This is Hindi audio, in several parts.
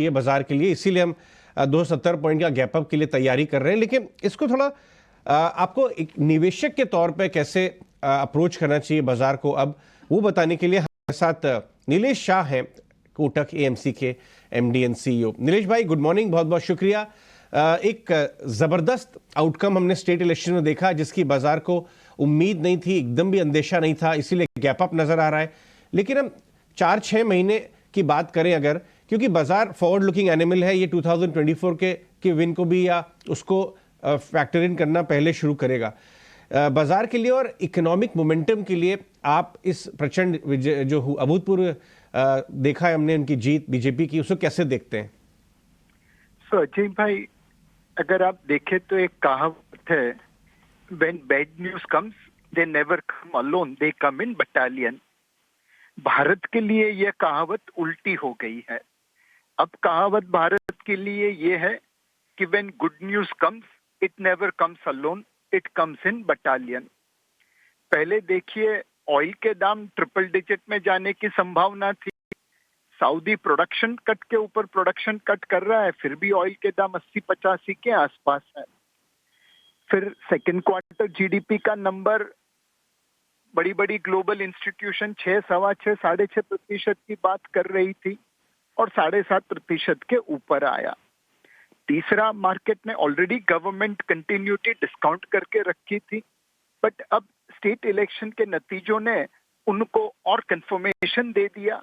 ये बाजार के लिए, इसीलिए हम 270 पॉइंट का गैप अप के लिए तैयारी कर रहे हैं। लेकिन इसको थोड़ा आपको एक निवेशक के तौर पे कैसे अप्रोच करना चाहिए बाजार को, अब वो बताने के लिए हमारे साथ नीलेश शाह हैं, कोटक एएमसी के एमडी एंड सीईओ। नीलेश भाई, गुड मॉर्निंग, बहुत बहुत शुक्रिया। एक जबरदस्त आउटकम हमने स्टेट इलेक्शन में देखा, जिसकी बाजार को उम्मीद नहीं थी, एकदम भी अंदेशा नहीं था, इसीलिए गैप अप नजर आ रहा है। लेकिन हम 4-6 महीने की बात करें अगर, क्योंकि बाजार फॉरवर्ड लुकिंग एनिमल है, ये 2024 के विन को भी या उसको फैक्टर इन करना पहले शुरू करेगा बाजार के लिए। और इकोनॉमिक मोमेंटम के लिए आप इस प्रचंड जो अभूतपूर्व देखा है हमने उनकी जीत बीजेपी की, उसको कैसे देखते हैं? अजय भाई, अगर आप देखें तो एक कहावत है, when bad news comes they never come alone, they come in battalion। Bharat के लिए यह कहावत उल्टी हो गई है। अब कहावत भारत के लिए यह है कि when good news comes it never comes alone, it comes in battalion। पहले देखिए, ऑयल के दाम ट्रिपल डिजिट में जाने की संभावना थी, सऊदी प्रोडक्शन कट के ऊपर प्रोडक्शन कट कर रहा है, फिर भी ऑयल के दाम 80-85 के आसपास है। फिर सेकेंड क्वार्टर जीडीपी का नंबर बड़ी बड़ी ग्लोबल इंस्टीट्यूशन 6, 6.25, 6.5% की बात कर रही थी और 7.5% के ऊपर आया। तीसरा, मार्केट ने ऑलरेडी गवर्नमेंट कंटिन्यूटी डिस्काउंट करके रखी थी, बट अब स्टेट इलेक्शन के नतीजों ने उनको और कंफर्मेशन दे दिया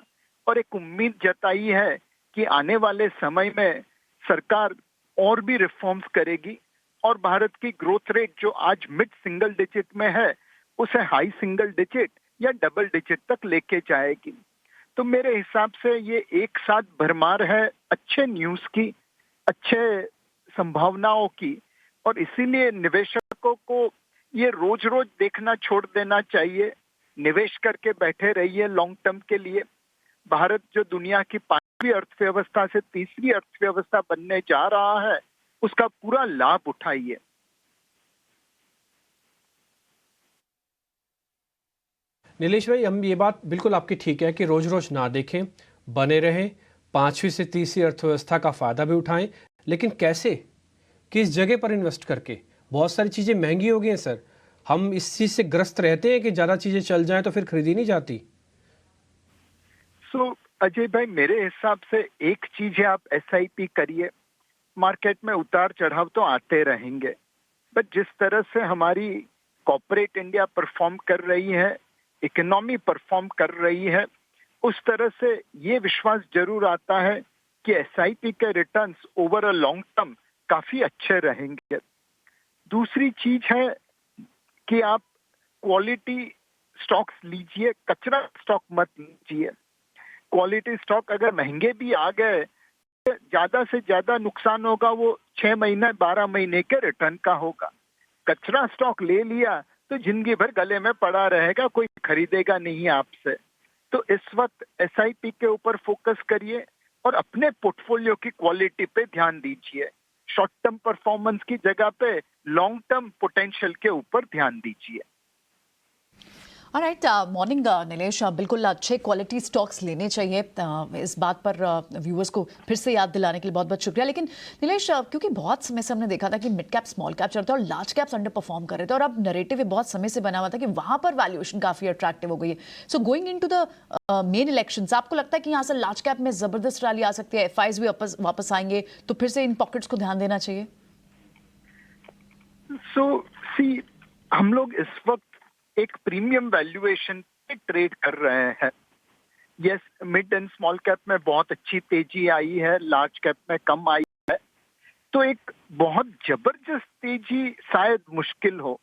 और एक उम्मीद जताई है कि आने वाले समय में सरकार और भी रिफॉर्म्स करेगी और भारत की ग्रोथ रेट जो आज मिड सिंगल डिजिट में है, उसे हाई सिंगल डिजिट या डबल डिजिट तक लेके जाएगी। तो मेरे हिसाब से ये एक साथ भरमार है अच्छे न्यूज की, अच्छे संभावनाओं की, और इसीलिए निवेशकों को ये रोज रोज देखना छोड़ देना चाहिए। निवेश करके बैठे रहिए लॉन्ग टर्म के लिए। भारत जो दुनिया की 5वीं अर्थव्यवस्था से 3री अर्थव्यवस्था बनने जा रहा है, उसका पूरा लाभ उठाइए। नीलेश भाई, हम ये बात बिल्कुल आपकी ठीक है कि रोज रोज ना देखें, बने रहें, 5वीं से 3री अर्थव्यवस्था का फायदा भी उठाएं, लेकिन कैसे, किस जगह पर इन्वेस्ट करके? बहुत सारी चीज़ें महंगी हो गई हैं सर, हम इस चीज़ से ग्रस्त रहते हैं कि ज़्यादा चीज़ें चल जाएं तो फिर खरीदी नहीं जाती। अजय भाई, मेरे हिसाब से एक चीज है, आप एसआईपी करिए। मार्केट में उतार चढ़ाव तो आते रहेंगे, बट जिस तरह से हमारी कॉर्पोरेट इंडिया परफॉर्म कर रही है, इकोनॉमी परफॉर्म कर रही है, उस तरह से ये विश्वास जरूर आता है कि एसआईपी के returns over a long term काफी अच्छे रहेंगे। दूसरी चीज है कि आप क्वालिटी स्टॉक्स लीजिए, कचरा स्टॉक मत लीजिए। क्वालिटी स्टॉक अगर महंगे भी आ गए, ज्यादा से ज्यादा नुकसान होगा वो 6 महीने 12 महीने के रिटर्न का होगा। कचरा स्टॉक ले लिया तो जिंदगी भर गले में पड़ा रहेगा, कोई खरीदेगा नहीं आपसे। तो इस वक्त एसआईपी के ऊपर फोकस करिए और अपने पोर्टफोलियो की क्वालिटी पे ध्यान दीजिए। शॉर्ट टर्म परफॉर्मेंस की जगह पे लॉन्ग टर्म पोटेंशियल के ऊपर ध्यान दीजिए। ऑलराइट, मॉर्निंग नीलेश, बिल्कुल अच्छे क्वालिटी स्टॉक्स लेने चाहिए। इस बात पर व्यूअर्स को फिर से याद दिलाने के लिए बहुत बहुत शुक्रिया। लेकिन नीलेश, क्योंकि बहुत समय से हमने देखा था कि मिड कैप स्मॉल कैप चलते और लार्ज कैप्स अंडर परफॉर्म कर रहे थे, और अब नरेटिव बहुत समय से बना हुआ था कि वहां पर वैल्यूएशन काफी अट्रैक्टिव हो गई है। So going into the main elections, आपको लगता है कि यहाँ से लार्ज कैप में जबरदस्त रैली आ सकती है, एफआईज भी वापस आएंगे, तो फिर से इन पॉकेट्स को ध्यान देना चाहिए? हम लोग इस वक्त एक प्रीमियम वैल्यूएशन पे ट्रेड कर रहे हैं। Yes, mid and small cap में बहुत अच्छी तेजी आई है, लार्ज कैप में कम आई है, तो एक बहुत जबरदस्त तेजी शायद मुश्किल हो।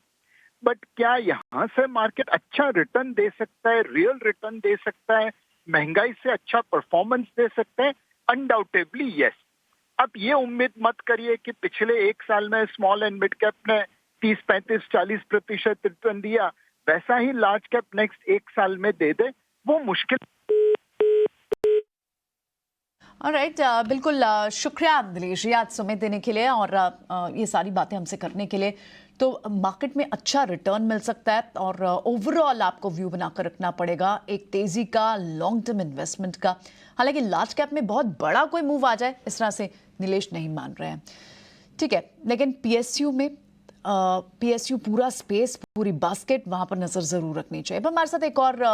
बट क्या यहाँ से मार्केट अच्छा रिटर्न दे सकता है, रियल रिटर्न दे सकता है, महंगाई से अच्छा परफॉर्मेंस दे सकता है? Undoubtedly yes. अब ये उम्मीद मत करिए कि पिछले 1 साल में स्मॉल एंड मिड कैप ने 30, 35, 40% रिटर्न दिया, वैसा ही लार्ज कैप नेक्स्ट 1 साल में दे दे, वो मुश्किल। ऑलराइट, बिल्कुल शुक्रिया नीलेश जी आज समय देने के लिए और ये सारी बातें हमसे करने के लिए। तो मार्केट में अच्छा रिटर्न मिल सकता है और ओवरऑल आपको व्यू बनाकर रखना पड़ेगा एक तेजी का, लॉन्ग टर्म इन्वेस्टमेंट का। हालांकि लार्ज कैप में बहुत बड़ा कोई मूव आ जाए इस तरह से नीलेश नहीं मान रहे हैं, ठीक है। लेकिन पीएसयू में पीएसयू पूरा स्पेस, पूरी बास्केट, वहां पर नजर जरूर रखनी चाहिए। अब हमारे साथ एक और